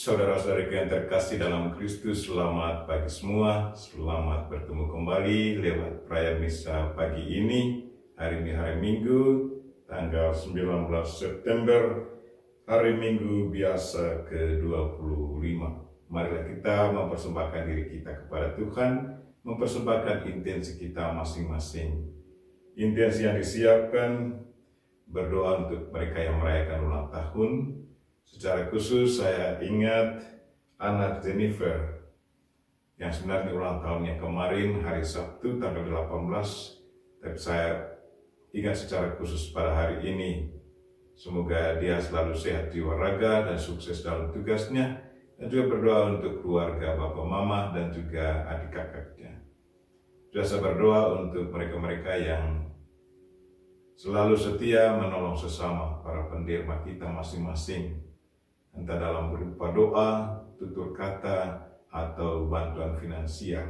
Saudara-saudariku yang terkasih dalam Kristus, selamat pagi semua. Selamat bertemu kembali lewat perayaan misa pagi ini. Hari ini hari Minggu, tanggal 19 September, hari Minggu biasa ke-25. Marilah kita mempersembahkan diri kita kepada Tuhan, mempersembahkan intensi kita masing-masing. Intensi yang disiapkan, berdoa untuk mereka yang merayakan ulang tahun. Secara khusus saya ingat anak Jennifer yang sebenarnya ulang tahunnya kemarin hari Sabtu tanggal 18, tapi saya ingat secara khusus pada hari ini. Semoga dia selalu sehat jiwa raga dan sukses dalam tugasnya, dan juga berdoa untuk keluarga Bapak Mama dan juga adik kakaknya. Juga saya berdoa untuk mereka-mereka yang selalu setia menolong sesama, para penderma kita masing-masing, entah dalam berupa doa, tutur kata, atau bantuan finansial.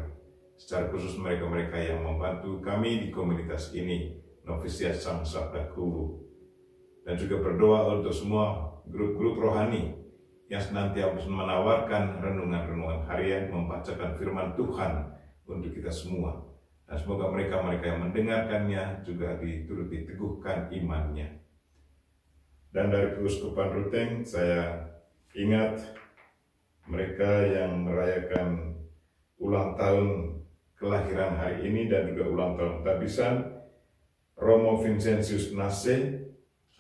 Secara khusus mereka-mereka yang membantu kami di komunitas ini, Novisiat Sang Sabda Kulu. Dan juga berdoa untuk semua grup-grup rohani yang senantiasa menawarkan renungan-renungan harian, membacakan firman Tuhan untuk kita semua. Dan semoga mereka-mereka yang mendengarkannya juga diturut diteguhkan imannya. Dan dari Keuskupan Ruteng, saya ingat mereka yang merayakan ulang tahun kelahiran hari ini dan juga ulang tahun tabisan. Romo Vincentius Nase,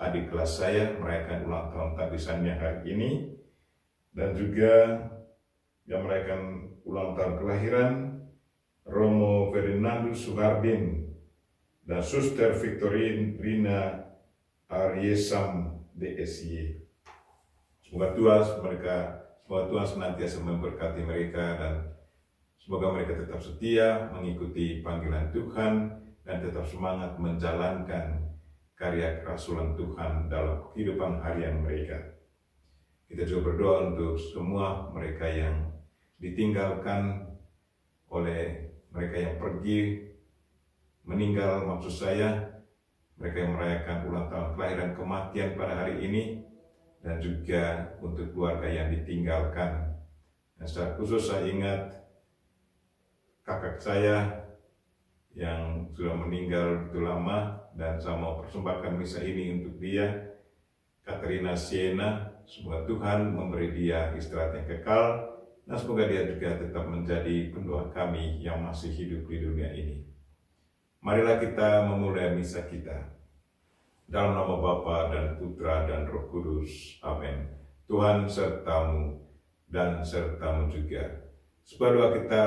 adik kelas saya, merayakan ulang tahun tabisannya hari ini. Dan juga yang merayakan ulang tahun kelahiran Romo Ferdinandus Suhardin dan Suster Victorina Ariesam DSY. Semoga Tuhan senantiasa memberkati mereka dan semoga mereka tetap setia mengikuti panggilan Tuhan dan tetap semangat menjalankan karya kerasulan Tuhan dalam kehidupan harian mereka. Kita juga berdoa untuk semua mereka yang ditinggalkan oleh mereka yang pergi, meninggal maksud saya, mereka yang merayakan ulang tahun kelahiran kematian pada hari ini, dan juga untuk keluarga yang ditinggalkan. Dan secara khusus saya ingat kakak saya yang sudah meninggal begitu lama, dan saya mau persembahkan misa ini untuk dia, Katerina Siena. Semoga Tuhan memberi dia istirahat yang kekal, dan semoga dia juga tetap menjadi pendoa kami yang masih hidup di dunia ini. Marilah kita memulai misa kita. Dalam nama Bapa dan Putra dan Roh Kudus. Amin. Tuhan sertamu dan sertamu juga. Supaya doa kita,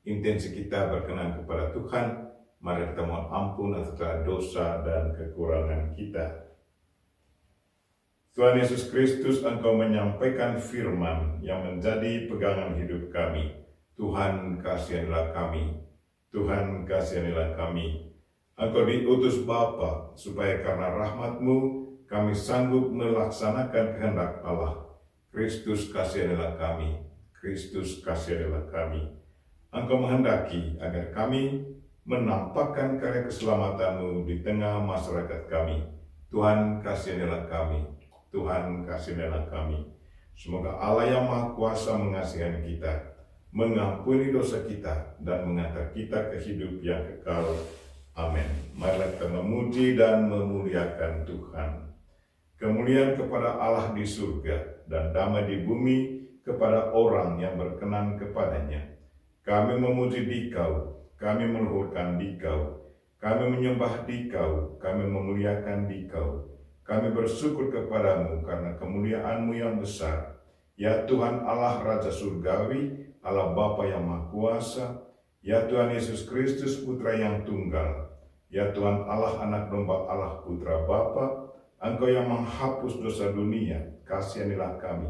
intensi kita berkenan kepada Tuhan, mari kita mohon ampun atas dosa dan kekurangan kita. Tuhan Yesus Kristus, Engkau menyampaikan firman yang menjadi pegangan hidup kami. Tuhan kasihanilah kami. Tuhan kasihanilah kami. Engkau diutus Bapa supaya karena rahmat-Mu kami sanggup melaksanakan kehendak Allah. Kristus kasihanilah kami. Kristus kasihanilah kami. Engkau menghendaki agar kami menampakkan karya keselamatan-Mu di tengah masyarakat kami. Tuhan kasihanilah kami. Tuhan kasihanilah kami. Semoga Allah yang Maha Kuasa mengasihani kita, mengampuni dosa kita, dan mengantar kita ke hidup yang kekal. Amin. Marilah kita memuji dan memuliakan Tuhan. Kemuliaan kepada Allah di surga dan damai di bumi kepada orang yang berkenan kepadanya. Kami memuji Dikau, kami meluhurkan Dikau, kami menyembah Dikau, kami memuliakan Dikau. Kami bersyukur kepadamu karena kemuliaan-Mu yang besar. Ya Tuhan Allah Raja Surgawi, Allah Bapa yang Maha Kuasa, ya Tuhan Yesus Kristus Putra yang Tunggal, ya Tuhan Allah Anak Domba Allah Putra Bapa, Engkau yang menghapus dosa dunia, kasihanilah kami.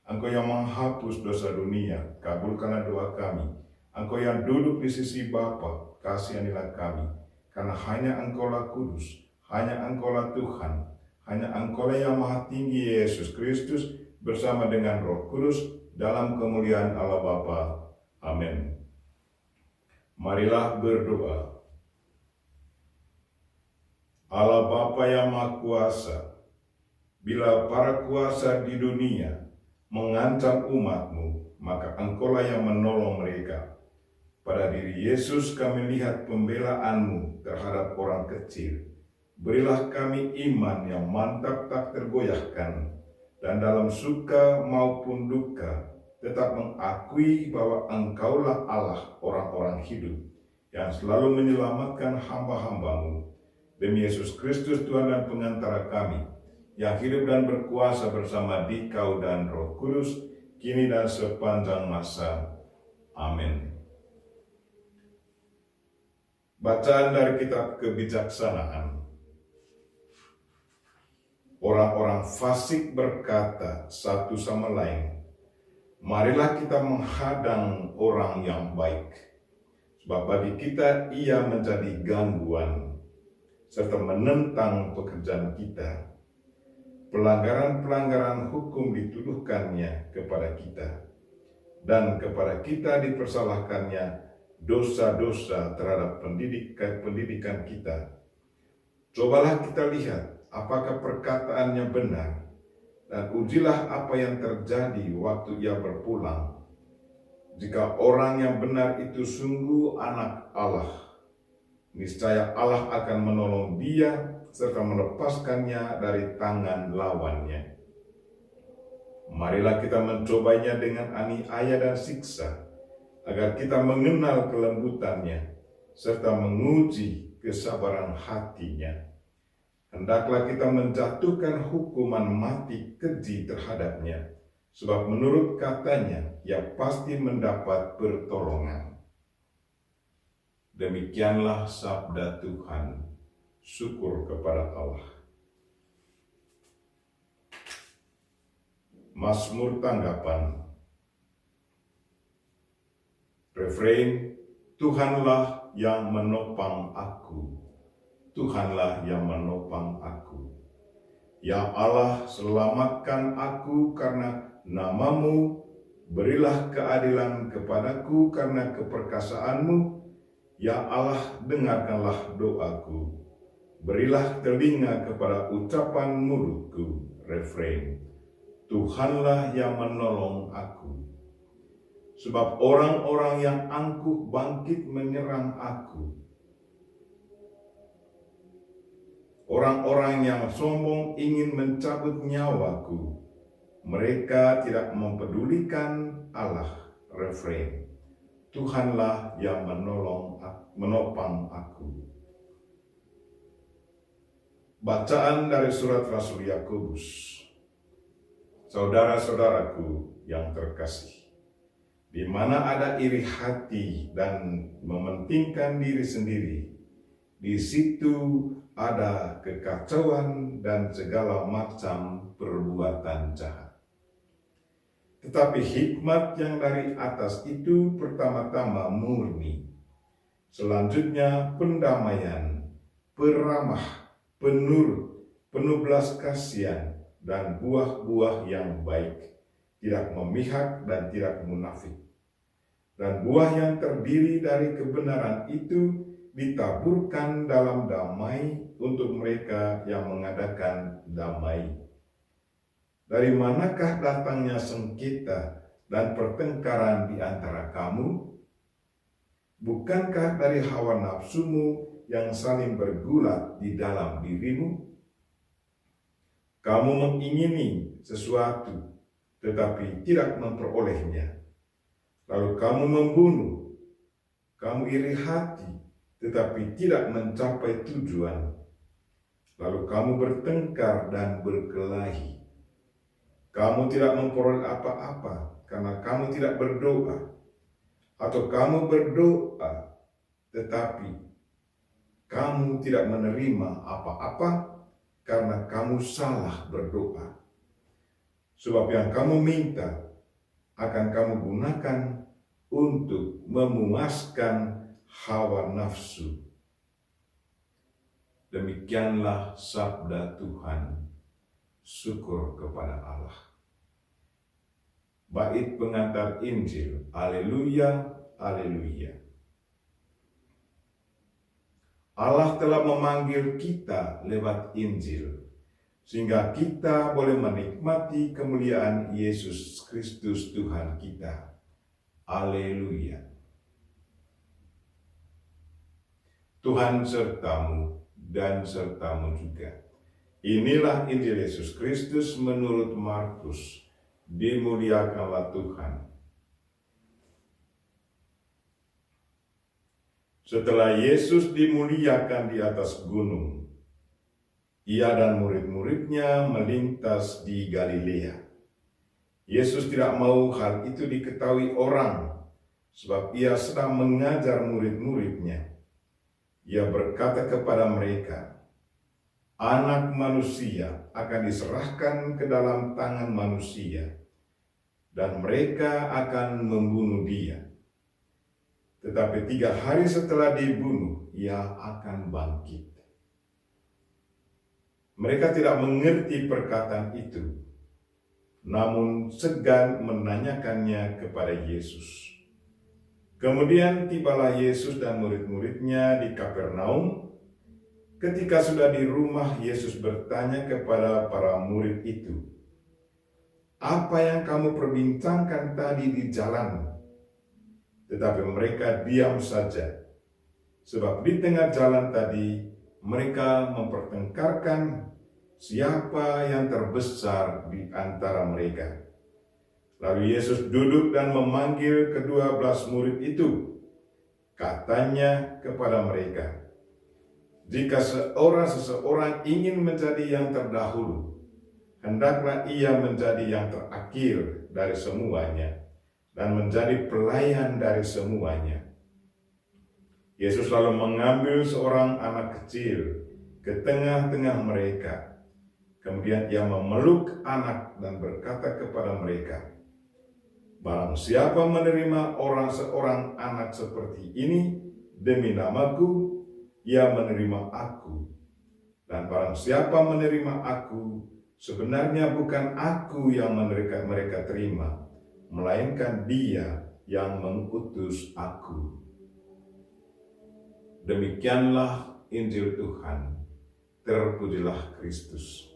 Engkau yang menghapus dosa dunia, kabulkanlah doa kami. Engkau yang duduk di sisi Bapa, kasihanilah kami. Karena hanya Engkaulah kudus, hanya Engkaulah Tuhan, hanya Engkaulah yang Maha Tinggi Yesus Kristus bersama dengan Roh Kudus dalam kemuliaan Allah Bapa. Amin. Marilah berdoa. Allah Bapa yang Maha Kuasa, bila para kuasa di dunia mengancam umat-Mu, maka Engkaulah yang menolong mereka. Pada diri Yesus kami lihat pembelaan-Mu terhadap orang kecil. Berilah kami iman yang mantap tak tergoyahkan, dan dalam suka maupun duka tetap mengakui bahwa Engkaulah Allah orang-orang hidup, yang selalu menyelamatkan hamba-hamba-Mu. Demi Yesus Kristus Tuhan dan pengantara kami, yang hidup dan berkuasa bersama Dikau dan Roh Kudus, kini dan sepanjang masa. Amin. Bacaan dari kitab Kebijaksanaan. Orang-orang fasik berkata satu sama lain, marilah kita menghadang orang yang baik, sebab bagi kita ia menjadi gangguan, serta menentang pekerjaan kita. Pelanggaran-pelanggaran hukum dituduhkannya kepada kita, dan kepada kita dipersalahkannya dosa-dosa terhadap pendidikan kita. Cobalah kita lihat apakah perkataannya benar, dan ujilah apa yang terjadi waktu ia berpulang. Jika orang yang benar itu sungguh anak Allah, niscaya Allah akan menolong dia serta melepaskannya dari tangan lawannya. Marilah kita mencobanya dengan aniaya dan siksa, agar kita mengenal kelembutannya, serta menguji kesabaran hatinya. Hendaklah kita menjatuhkan hukuman mati keji terhadapnya, sebab menurut katanya, ia pasti mendapat pertolongan. Demikianlah sabda Tuhan. Syukur kepada Allah. Mazmur tanggapan. Refrain, Tuhanlah yang menopang aku, Tuhanlah yang menopang aku. Ya Allah, selamatkan aku karena nama-Mu, berilah keadilan kepadaku karena keperkasaan-Mu. Ya Allah, dengarkanlah doaku, berilah telinga kepada ucapan mulutku. Refrain, Tuhanlah yang menolong aku. Sebab orang-orang yang angkuh bangkit menyerang aku. Orang-orang yang sombong ingin mencabut nyawaku. Mereka tidak mempedulikan Allah. Refrain, Tuhanlah yang menopang aku. Bacaan dari surat Rasul Yakobus. Saudara-saudaraku yang terkasih, di mana ada iri hati dan mementingkan diri sendiri, di situ ada kekacauan dan segala macam perbuatan jahat. Tetapi hikmat yang dari atas itu pertama-tama murni, selanjutnya pendamaian, peramah, penurut, penuh belas kasihan, dan buah-buah yang baik, tidak memihak dan tidak munafik. Dan buah yang terdiri dari kebenaran itu ditaburkan dalam damai untuk mereka yang mengadakan damai. Dari manakah datangnya sengketa dan pertengkaran di antara kamu? Bukankah dari hawa nafsumu yang saling bergulat di dalam dirimu? Kamu mengingini sesuatu tetapi tidak memperolehnya. Lalu kamu membunuh, kamu iri hati, tetapi tidak mencapai tujuan. Lalu kamu bertengkar dan berkelahi. Kamu tidak memperoleh apa-apa karena kamu tidak berdoa. Atau kamu berdoa, tetapi kamu tidak menerima apa-apa karena kamu salah berdoa. Sebab yang kamu minta akan kamu gunakan untuk memuaskan hawa nafsu. Demikianlah sabda Tuhan. Syukur kepada Allah. Bait pengantar Injil. Haleluya, haleluya. Allah telah memanggil kita lewat Injil, sehingga kita boleh menikmati kemuliaan Yesus Kristus Tuhan kita. Haleluya. Tuhan sertamu dan sertamu juga. Inilah Injil Yesus Kristus menurut Markus. Dimuliakanlah Tuhan. Setelah Yesus dimuliakan di atas gunung, ia dan murid-muridnya melintas di Galilea. Yesus tidak mau hal itu diketahui orang, sebab ia sedang mengajar murid-muridnya. Ia berkata kepada mereka, Anak manusia akan diserahkan ke dalam tangan manusia, dan mereka akan membunuh dia. Tetapi 3 hari setelah dibunuh, ia akan bangkit. Mereka tidak mengerti perkataan itu, namun segan menanyakannya kepada Yesus. Kemudian tibalah Yesus dan murid-muridnya di Kapernaum. Ketika sudah di rumah, Yesus bertanya kepada para murid itu, "Apa yang kamu perbincangkan tadi di jalan?" Tetapi mereka diam saja, sebab di tengah jalan tadi mereka mempertengkarkan siapa yang terbesar di antara mereka. Lalu Yesus duduk dan memanggil ke-12 murid itu. Katanya kepada mereka, "Jika seseorang ingin menjadi yang terdahulu, hendaklah ia menjadi yang terakhir dari semuanya dan menjadi pelayan dari semuanya." Yesus lalu mengambil seorang anak kecil ke tengah-tengah mereka. Kemudian ia memeluk anak dan berkata kepada mereka, "Barang siapa menerima seorang anak seperti ini demi namaku, ia menerima aku. Dan barang siapa menerima aku, sebenarnya bukan aku yang mereka terima, melainkan Dia yang mengutus aku." Demikianlah Injil Tuhan. Terpujilah Kristus.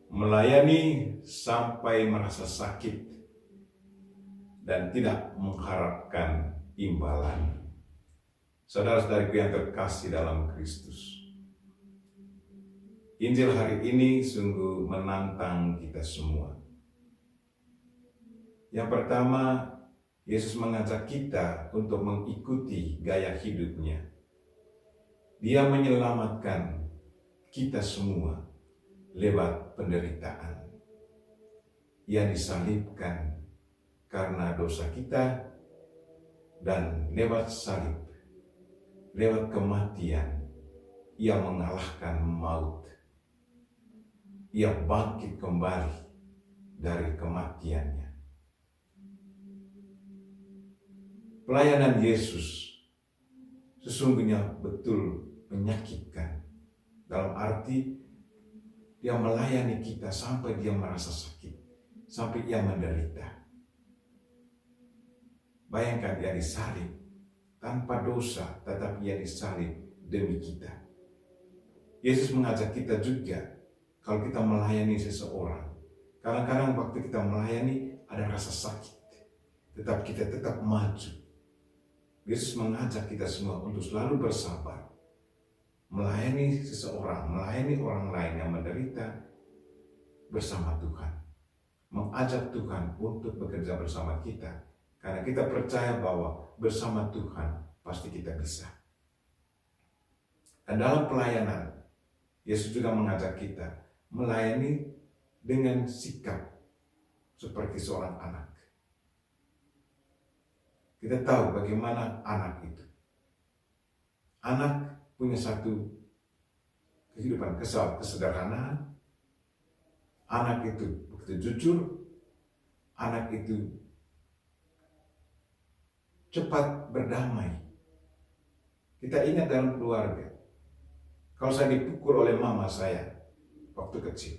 Melayani sampai merasa sakit dan tidak mengharapkan imbalan. Saudara-saudariku yang terkasih dalam Kristus, Injil hari ini sungguh menantang kita semua. Yang pertama, Yesus mengajak kita untuk mengikuti gaya hidupnya. Dia menyelamatkan kita semua lewat penderitaan. Ia disalibkan karena dosa kita, dan lewat salib, lewat kematian, ia mengalahkan maut. Ia bangkit kembali dari kematiannya. Pelayanan Yesus sesungguhnya betul menyakitkan, dalam arti Dia melayani kita sampai Dia merasa sakit, sampai Ia menderita. Bayangkan Dia disalib tanpa dosa, tetapi Ia disalib demi kita. Yesus mengajak kita juga, kalau kita melayani seseorang, kadang-kadang waktu kita melayani ada rasa sakit, tetapi kita tetap maju. Yesus mengajak kita semua untuk selalu bersabar, melayani seseorang, melayani orang lain yang menderita bersama Tuhan. Mengajak Tuhan untuk bekerja bersama kita, karena kita percaya bahwa bersama Tuhan pasti kita bisa. Dan dalam pelayanan, Yesus juga mengajak kita melayani dengan sikap seperti seorang anak. Kita tahu bagaimana anak itu. Anak punya satu kehidupan kesederhanaan. Anak itu begitu jujur. Anak itu cepat berdamai. Kita ingat dalam keluarga, kalau saya dipukul oleh mama saya waktu kecil,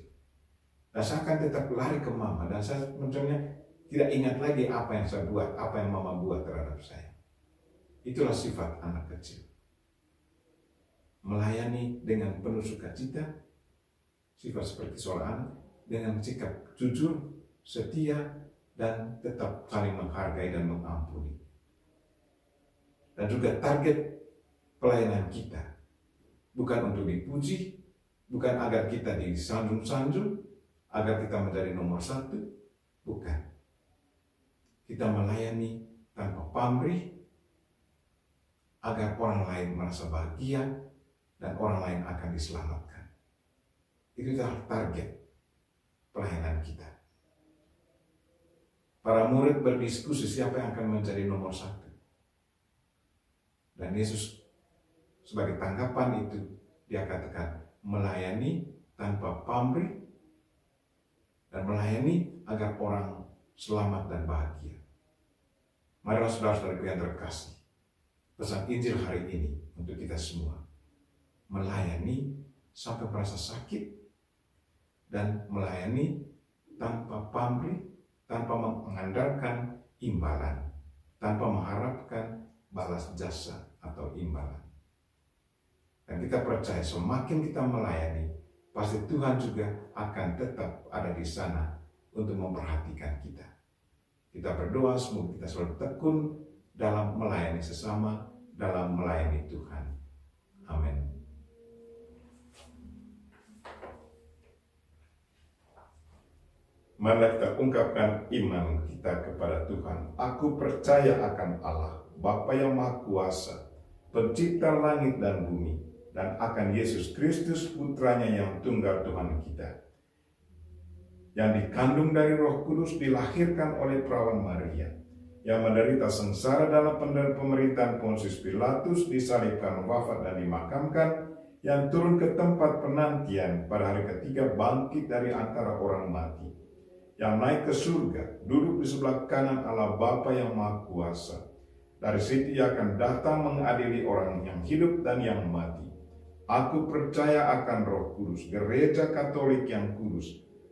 dan saya akan tetap lari ke mama, dan saya mencoba tidak ingat lagi apa yang saya buat, apa yang mama buat terhadap saya. Itulah sifat anak kecil. melayani dengan penuh sukacita, sifat seperti seorang anak, dengan sikap jujur, setia, dan tetap saling menghargai dan mengampuni. Dan juga target pelayanan kita bukan untuk dipuji, bukan agar kita disanjung-sanjung, agar kita menjadi nomor satu, bukan. Kita melayani tanpa pamrih, agar orang lain merasa bahagia dan orang lain akan diselamatkan. Itu adalah target pelayanan kita. Para murid berdiskusi siapa yang akan menjadi nomor satu. Dan Yesus sebagai tanggapan itu, dia katakan melayani tanpa pamrih dan melayani agar orang selamat dan bahagia. Marilah saudara-saudaraku yang terkasih, pesan Injil hari ini untuk kita semua, melayani sampai merasa sakit dan melayani tanpa pamrih, tanpa mengandalkan imbalan, tanpa mengharapkan balas jasa atau imbalan. Dan kita percaya semakin kita melayani, pasti Tuhan juga akan tetap ada di sana untuk memperhatikan kita. Kita berdoa semoga kita selalu tekun dalam melayani sesama, dalam melayani Tuhan. Amin. Mari kita ungkapkan iman kita kepada Tuhan. Aku percaya akan Allah, Bapa yang Maha Kuasa, Pencipta langit dan bumi, dan akan Yesus Kristus, Putranya yang tunggal Tuhan kita, yang dikandung dari Roh Kudus, dilahirkan oleh perawan Maria, yang menderita sengsara dalam pemerintahan Pontius Pilatus, disalibkan, wafat dan dimakamkan, yang turun ke tempat penantian, pada hari ketiga bangkit dari antara orang mati, yang naik ke surga, duduk di sebelah kanan Allah Bapa yang Maha Kuasa. Dari situ ia akan datang mengadili orang yang hidup dan yang mati. Aku percaya akan Roh Kudus, gereja Katolik yang kudus,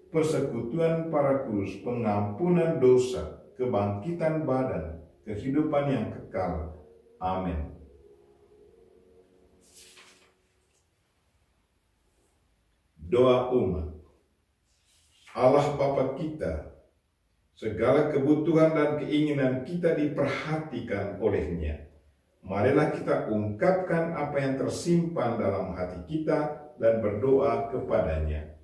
persekutuan para kudus, pengampunan dosa, kebangkitan badan, kehidupan yang kekal. Amin. Doa umat. Allah Bapa kita, segala kebutuhan dan keinginan kita diperhatikan oleh-Nya. Marilah kita ungkapkan apa yang tersimpan dalam hati kita dan berdoa kepada-Nya.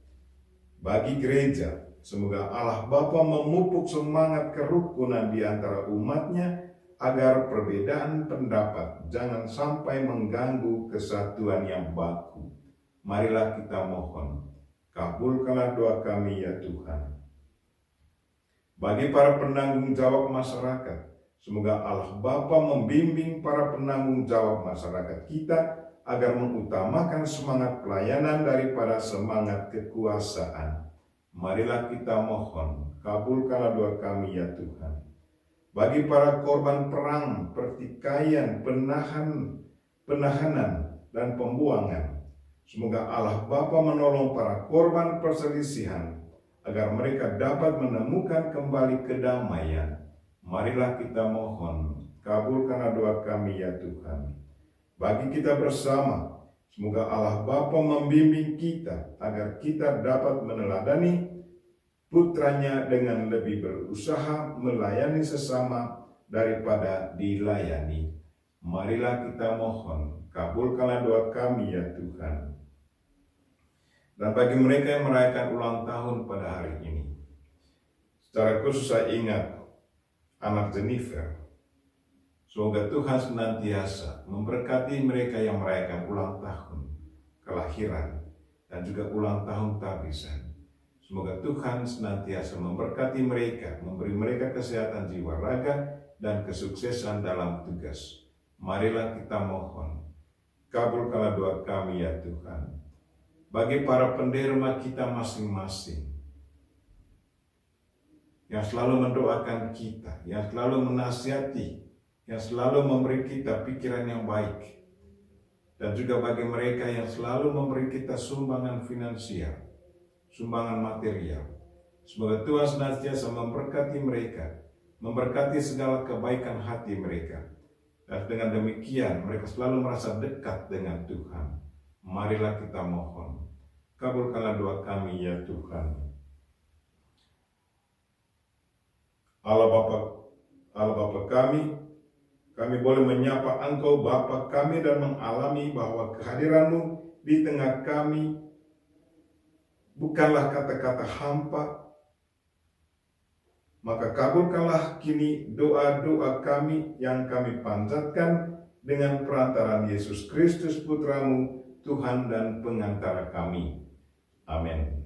Bagi gereja, semoga Allah Bapa memupuk semangat kerukunan di antara umat-Nya, agar perbedaan pendapat jangan sampai mengganggu kesatuan yang baku. Marilah kita mohon, kabulkanlah doa kami ya Tuhan. Bagi para penanggung jawab masyarakat, semoga Allah Bapa membimbing para penanggung jawab masyarakat kita agar mengutamakan semangat pelayanan daripada semangat kekuasaan. Marilah kita mohon, kabulkanlah doa kami ya Tuhan. Bagi para korban perang, pertikaian, penahanan, dan pembuangan, semoga Allah Bapa menolong para korban perselisihan agar mereka dapat menemukan kembali kedamaian. Marilah kita mohon, kabulkanlah doa kami ya Tuhan. Bagi kita bersama, semoga Allah Bapa membimbing kita agar kita dapat meneladani Putranya dengan lebih berusaha melayani sesama daripada dilayani. Marilah kita mohon, kabulkanlah doa kami ya Tuhan. Dan bagi mereka yang merayakan ulang tahun pada hari ini, secara khusus saya ingat anak Jennifer. Semoga Tuhan senantiasa memberkati mereka yang merayakan ulang tahun, kelahiran, dan juga ulang tahun tabisan. Semoga Tuhan senantiasa memberkati mereka, memberi mereka kesehatan jiwa raga dan kesuksesan dalam tugas. Marilah kita mohon, kabulkanlah doa kami ya Tuhan. Bagi para penderma kita masing-masing, yang selalu mendoakan kita, yang selalu menasihati, yang selalu memberi kita pikiran yang baik, dan juga bagi mereka yang selalu memberi kita sumbangan finansial, sumbangan material. Semoga Tuhan senantiasa memberkati mereka, memberkati segala kebaikan hati mereka. Dan dengan demikian mereka selalu merasa dekat dengan Tuhan. Marilah kita mohon. Kabulkanlah doa kami ya Tuhan. Allah Bapa kami boleh menyapa Engkau Bapa kami dan mengalami bahwa kehadiran-Mu di tengah kami bukanlah kata-kata hampa. Maka kabulkanlah kini doa-doa kami yang kami panjatkan dengan perantaraan Yesus Kristus Putra-Mu, Tuhan dan pengantara kami. Amin.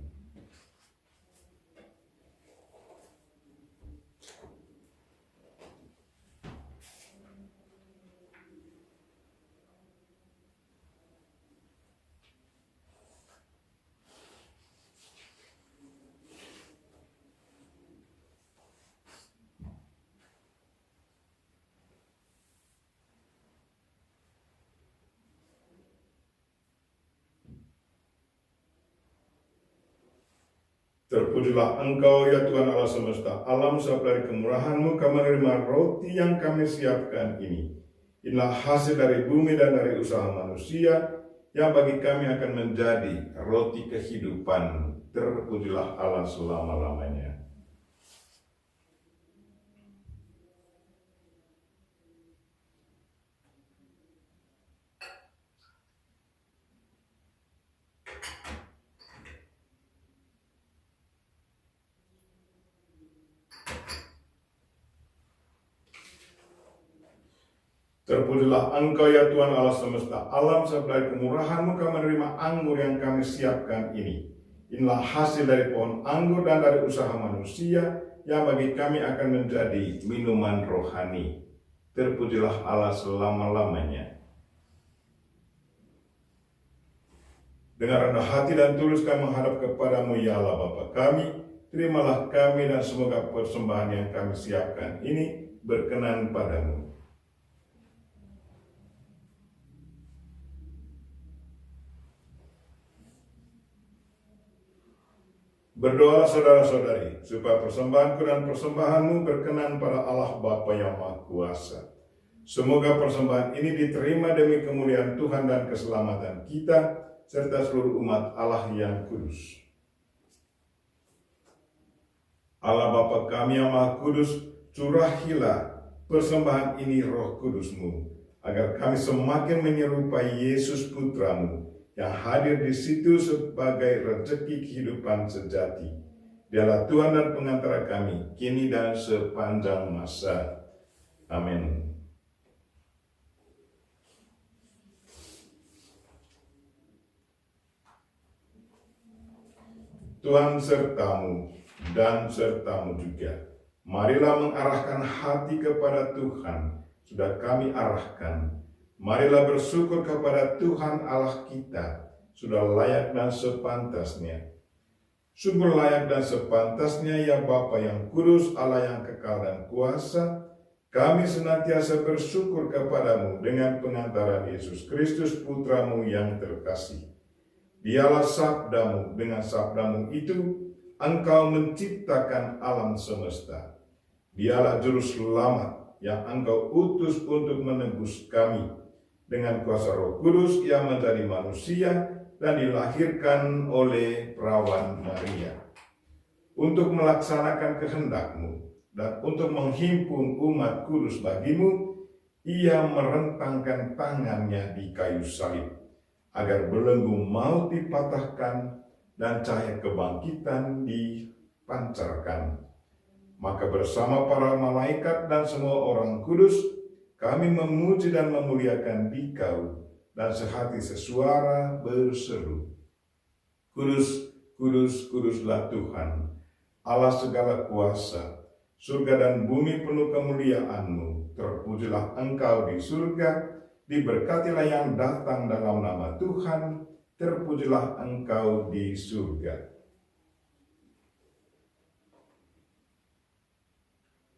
Terpujilah Engkau ya Tuhan Allah semesta alam, sebab dari kemurahan-Mu kami menerima roti yang kami siapkan ini. Inilah hasil dari bumi dan dari usaha manusia, yang bagi kami akan menjadi roti kehidupan. Terpujilah Allah selama-lamanya. Terpujilah Engkau ya Tuhan Allah semesta alam, sebab dari kemurahan-Mu kami menerima anggur yang kami siapkan ini. Inilah hasil dari pohon anggur dan dari usaha manusia, yang bagi kami akan menjadi minuman rohani. Terpujilah Allah selama-lamanya. Dengan rendah hati dan tulus kami menghadap kepada-Mu ya Allah Bapa kami. Terimalah kami dan semoga persembahan yang kami siapkan ini berkenan padamu. Berdoalah saudara-saudari, supaya persembahanku dan persembahanmu berkenan pada Allah Bapa yang Maha Kuasa. Semoga persembahan ini diterima demi kemuliaan Tuhan dan keselamatan kita, serta seluruh umat Allah yang kudus. Allah Bapa kami yang Maha Kudus, curahilah persembahan ini Roh Kudus-Mu, agar kami semakin menyerupai Yesus Putra-Mu, yang hadir di situ sebagai rezeki kehidupan sejati. Dialah Tuhan dan pengantara kami, kini dan sepanjang masa. Amin. Tuhan sertamu dan sertamu juga. Marilah mengarahkan hati kepada Tuhan, sudah kami arahkan. Marilah bersyukur kepada Tuhan Allah kita, sudah layak dan sepantasnya. Sungguh layak dan sepantasnya ya Bapa yang kudus, Allah yang kekal dan kuasa, kami senantiasa bersyukur kepadamu dengan pengantaran Yesus Kristus Putra-Mu yang terkasih. Dialah sabdamu, dengan sabdamu itu Engkau menciptakan alam semesta. Dialah juru selamat yang Engkau utus untuk menebus kami. Dengan kuasa Roh Kudus yang menjadi manusia dan dilahirkan oleh perawan Maria. Untuk melaksanakan kehendak-Mu dan untuk menghimpun umat kudus bagimu, Ia merentangkan tangannya di kayu salib, agar belenggu maut dipatahkan dan cahaya kebangkitan dipancarkan. Maka bersama para malaikat dan semua orang kudus, kami memuji dan memuliakan Dikau, dan sehati sesuara berseru, Kudus, kudus, kuduslah Tuhan, Allah segala kuasa, surga dan bumi penuh kemuliaan-Mu. Terpujilah Engkau di surga, diberkatilah yang datang dalam nama Tuhan, terpujilah Engkau di surga.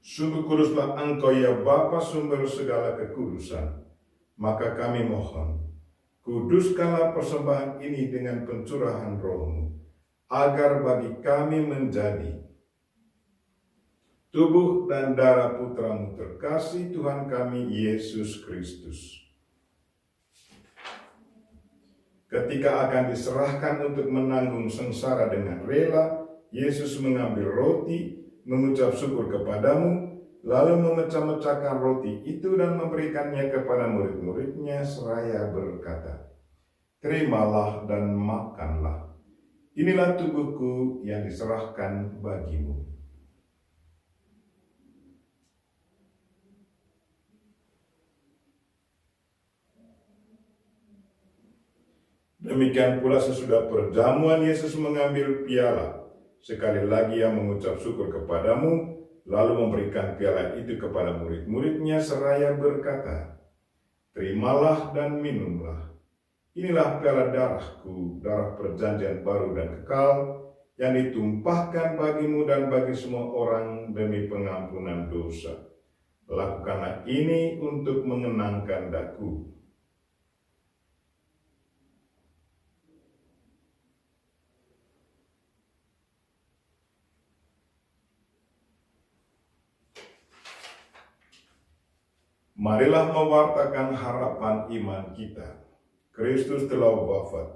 Sungguh kuduslah Engkau ya Bapa, sumber segala kekudusan. Maka kami mohon, kuduskanlah persembahan ini dengan pencurahan Roh-Mu, agar bagi kami menjadi tubuh dan darah Putra-Mu terkasih, Tuhan kami Yesus Kristus. Ketika akan diserahkan untuk menanggung sengsara dengan rela, Yesus mengambil roti, mengucap syukur kepadamu, lalu memecah-mecahkan roti itu dan memberikannya kepada murid-muridnya seraya berkata, "Terimalah dan makanlah. Inilah tubuhku yang diserahkan bagimu." Demikian pula sesudah perjamuan Yesus mengambil piala. Sekali lagi ia mengucap syukur kepadamu, lalu memberikan piala itu kepada murid-muridnya seraya berkata, "Terimalah dan minumlah. Inilah piala darahku, darah perjanjian baru dan kekal, yang ditumpahkan bagimu dan bagi semua orang demi pengampunan dosa. Lakukanlah ini untuk mengenangkan daku." Marilah mewartakan harapan iman kita. Kristus telah wafat,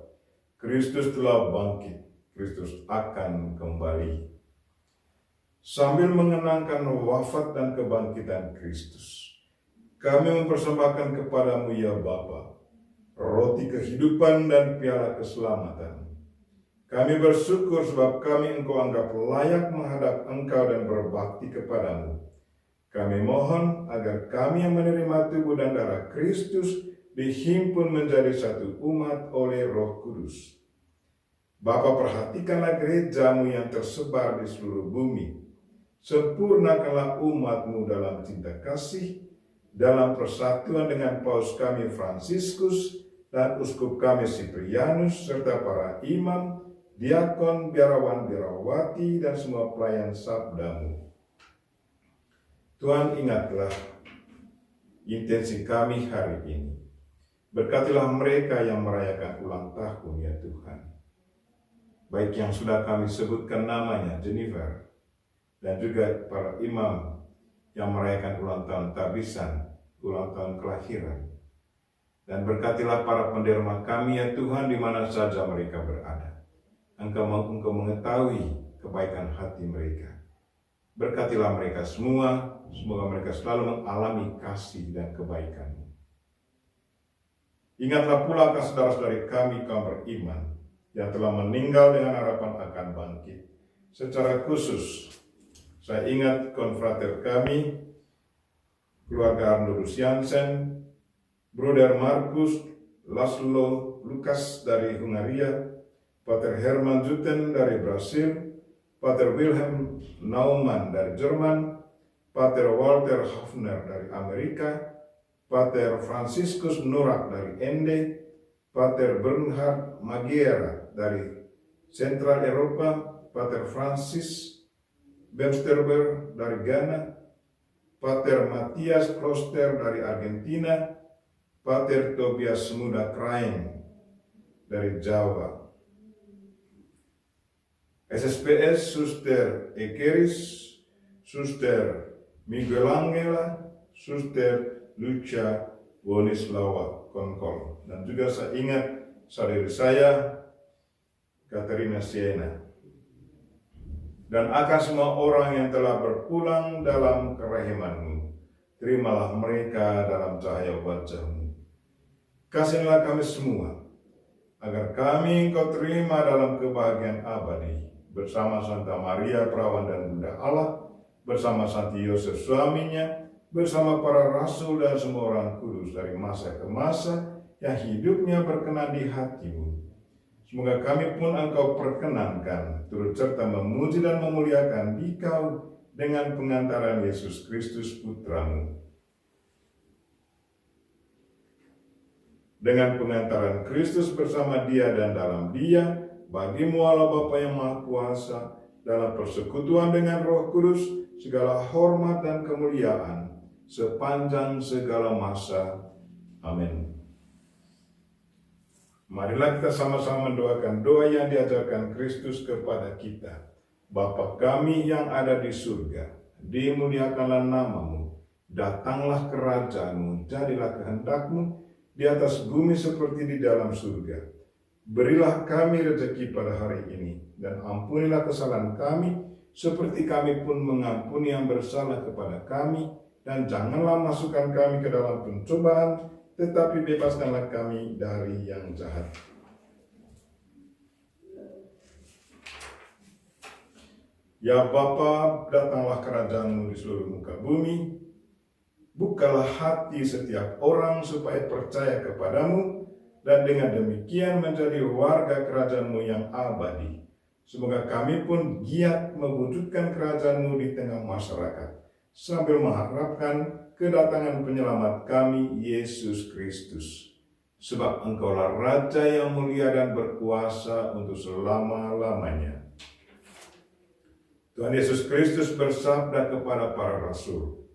Kristus telah bangkit, Kristus akan kembali. Sambil mengenangkan wafat dan kebangkitan Kristus, kami mempersembahkan kepadamu ya Bapa, roti kehidupan dan piala keselamatan. Kami bersyukur sebab kami Engkau anggap layak menghadap Engkau dan berbakti kepadamu. Kami mohon agar kami yang menerima tubuh dan darah Kristus dihimpun menjadi satu umat oleh Roh Kudus. Bapa, perhatikanlah gerejamu yang tersebar di seluruh bumi. Sempurnakanlah umatmu dalam cinta kasih, dalam persatuan dengan Paus kami Fransiskus dan Uskup kami Siprianus, serta para imam, diakon, biarawan, biarawati, dan semua pelayan sabdamu. Tuhan, ingatlah intensi kami hari ini. Berkatilah mereka yang merayakan ulang tahun ya Tuhan. Baik yang sudah kami sebutkan namanya, Jennifer, dan juga para imam yang merayakan ulang tahun tabisan, ulang tahun kelahiran. Dan berkatilah para penderma kami ya Tuhan di mana saja mereka berada. Engkau mengetahui kebaikan hati mereka. Berkatilah mereka semua, semoga mereka selalu mengalami kasih dan kebaikan-Mu. Ingatlah pula akan saudara-saudari kami kaum beriman yang telah meninggal dengan harapan akan bangkit. Secara khusus, saya ingat konfrater kami, keluarga Arnoldus Jansen, Bruder Markus, Laszlo Lukas dari Hungaria, Pater Herman Zuten dari Brasil, Pater Wilhelm Naumann dari Jerman, Pater Walter Hafner dari Amerika, Pater Franciscus Nurak dari Ende, Pater Bernhard Magiera dari Central Eropa, Pater Francis Bemsterber dari Ghana, Pater Matthias Kloster dari Argentina, Pater Tobias Muda Krain dari Jawa, SSPS Suster Ekeris, Suster Miguel Angela, Suster Lucia Wonislawa Konkol. Dan juga saya ingat saudari saya, Katerina Siena. Dan akan semua orang yang telah berpulang dalam kerahiman-Mu, terimalah mereka dalam cahaya wajah-Mu. Kasihilah kami semua, agar kami Engkau terima dalam kebahagiaan abadi, bersama Santa Maria Perawan dan Bunda Allah, bersama Santi Yosef suaminya, bersama para rasul dan semua orang kudus dari masa ke masa yang hidupnya berkenan di hati-Mu. Semoga kami pun Engkau perkenankan, turut serta memuji dan memuliakan Dikau dengan pengantaran Yesus Kristus Putra-Mu. Dengan pengantaran Kristus bersama Dia dan dalam Dia, bagi-Mu Allah Bapa yang Maha Kuasa, dalam persekutuan dengan Roh Kudus, segala hormat dan kemuliaan sepanjang segala masa. Amin. Marilah kita sama-sama mendoakan doa yang diajarkan Kristus kepada kita. Bapa kami yang ada di surga, dimuliakanlah nama-Mu, datanglah kerajaan-Mu, jadilah kehendak-Mu di atas bumi seperti di dalam surga. Berilah kami rezeki pada hari ini, dan ampunilah kesalahan kami, seperti kami pun mengampuni yang bersalah kepada kami, dan janganlah masukkan kami ke dalam pencobaan, tetapi bebaskanlah kami dari yang jahat. Ya Bapa, datanglah kerajaan-Mu di seluruh muka bumi. Bukalah hati setiap orang supaya percaya kepadamu, dan dengan demikian menjadi warga kerajaan-Mu yang abadi. Semoga kami pun giat mewujudkan kerajaan-Mu di tengah masyarakat, sambil mengharapkan kedatangan penyelamat kami, Yesus Kristus. Sebab Engkaulah Raja yang mulia dan berkuasa untuk selama-lamanya. Tuhan Yesus Kristus bersabda kepada para rasul,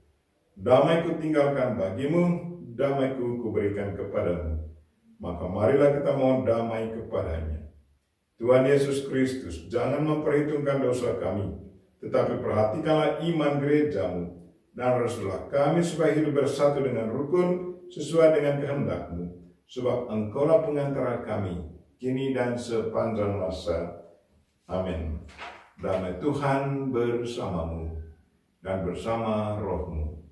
"Damai-Ku tinggalkan bagimu, damai-Ku kuberikan kepadamu." Maka marilah kita mohon damai kepadanya. Tuhan Yesus Kristus, jangan memperhitungkan dosa kami, tetapi perhatikanlah iman gereja-Mu, dan restulah kami supaya hidup bersatu dengan rukun sesuai dengan kehendak-Mu, sebab Engkaulah pengantara kami, kini dan sepanjang masa. Amin. Damai Tuhan bersamamu dan bersama rohmu.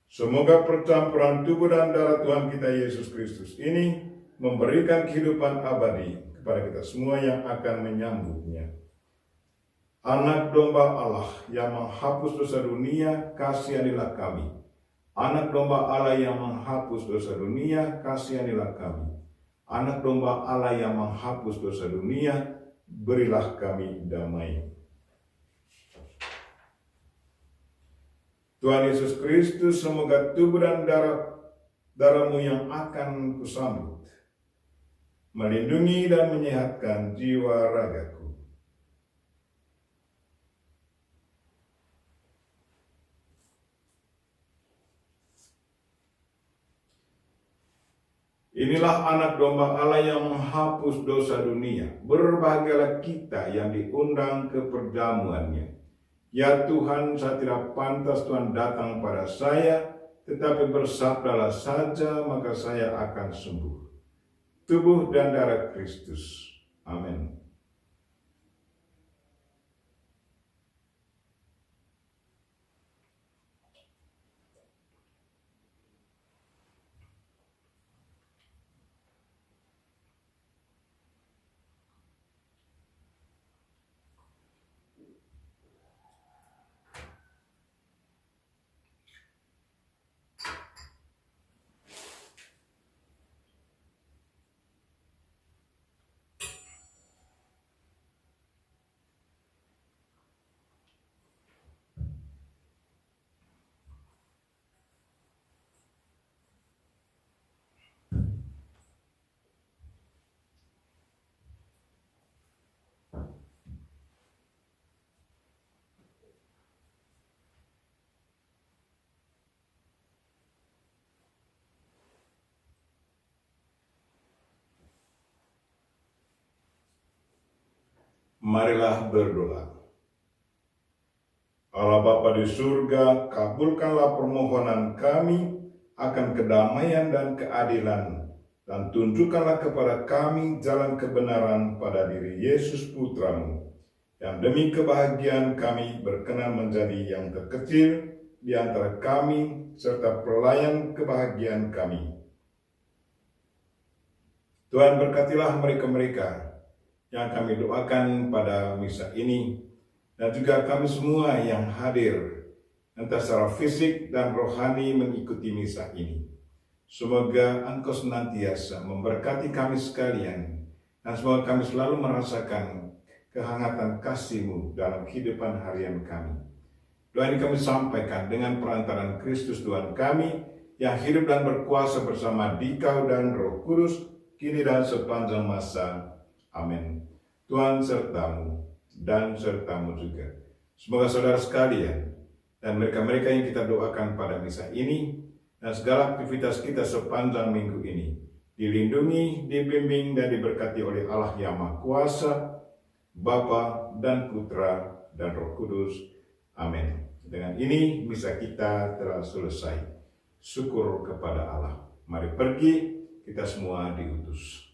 Semoga percampuran tubuh dan darah Tuhan kita Yesus Kristus ini memberikan kehidupan abadi kepada kita semua yang akan menyambutnya. Anak domba Allah yang menghapus dosa dunia, kasihanilah kami. Anak domba Allah yang menghapus dosa dunia, kasihanilah kami. Anak domba Allah yang menghapus dosa dunia, berilah kami damai. Tuhan Yesus Kristus, semoga tubuh dan darah-Mu yang akan kusambut melindungi dan menyehatkan jiwa ragaku. Inilah anak domba Allah yang menghapus dosa dunia. Berbahagialah kita yang diundang ke perjamuannya. Ya Tuhan, saya tidak pantas Tuhan datang pada saya, tetapi bersabdalah saja, maka saya akan sembuh. Tubuh dan darah Kristus. Amin. Marilah berdoa. Allah Bapa di surga, kabulkanlah permohonan kami akan kedamaian dan keadilan, dan tunjukkanlah kepada kami jalan kebenaran pada diri Yesus Putra-Mu, yang demi kebahagiaan kami berkenan menjadi yang terkecil di antara kami, serta pelayan kebahagiaan kami. Tuhan, berkatilah mereka-mereka yang kami doakan pada misa ini, dan juga kami semua yang hadir, entah secara fisik dan rohani mengikuti misa ini. Semoga Engkau senantiasa memberkati kami sekalian, dan semoga kami selalu merasakan kehangatan kasih-Mu dalam kehidupan harian kami. Doa ini kami sampaikan dengan perantaraan Kristus Tuhan kami, yang hidup dan berkuasa bersama Dikau dan Roh Kudus, kini dan sepanjang masa. Amin. Tuhan serta-Mu dan serta-Mu juga. Semoga saudara sekalian dan mereka-mereka yang kita doakan pada misa ini dan segala aktivitas kita sepanjang minggu ini dilindungi, dibimbing, dan diberkati oleh Allah yang Maha Kuasa, Bapa dan Putra dan Roh Kudus. Amin. Dengan ini misa kita telah selesai. Syukur kepada Allah. Mari pergi, kita semua diutus.